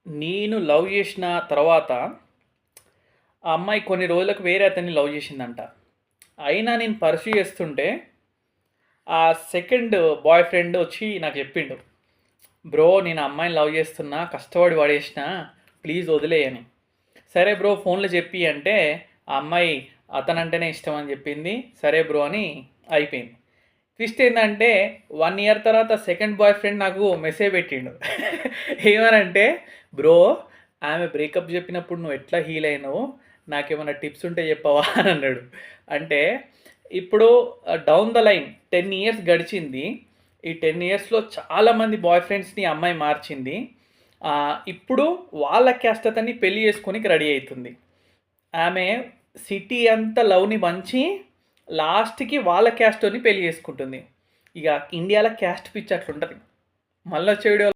నేను లవ్ చేసిన తర్వాత ఆ అమ్మాయి కొన్ని రోజులకు వేరే అతన్ని లవ్ చేసిందంట. అయినా నేను పర్స్యూ చేస్తుంటే ఆ సెకండ్ బాయ్ ఫ్రెండ్ వచ్చి నాకు చెప్పిండు, బ్రో నేను ఆ అమ్మాయిని లవ్ చేస్తున్నా, కష్టపడి పడేసిన, ప్లీజ్ వదిలేయని. సరే బ్రో ఫోన్లో చెప్పి అంటే ఆ అమ్మాయి అతనంటేనే ఇష్టం అని చెప్పింది. సరే బ్రో అని అయిపోయింది. ట్విస్ట్ ఏంటంటే 1 ఇయర్ తర్వాత సెకండ్ బాయ్ ఫ్రెండ్ నాకు మెసేజ్ పెట్టిండు. ఏమనంటే, బ్రో ఆమె బ్రేకప్ చెప్పినప్పుడు నువ్వు ఎట్లా హీల్ అయినావు, నాకేమైనా టిప్స్ ఉంటే చెప్పవా అని అన్నాడు. అంటే ఇప్పుడు డౌన్ ద లైన్ 10 ఇయర్స్ గడిచింది. ఈ 10 ఇయర్స్లో చాలామంది బాయ్ ఫ్రెండ్స్ని అమ్మాయి మార్చింది. ఇప్పుడు వాళ్ళ క్యాస్ట్ అతన్ని పెళ్లి చేసుకోనికి రెడీ అవుతుంది. ఆమె సిటీ అంతా లవ్ని పంచి లాస్ట్కి వాళ్ళ క్యాస్ట్ని పెళ్లి చేసుకుంటుంది. ఇక ఇండియాలో క్యాస్ట్ పిచ్చి అట్లుంటుంది. మళ్ళీ వచ్చే వీడియో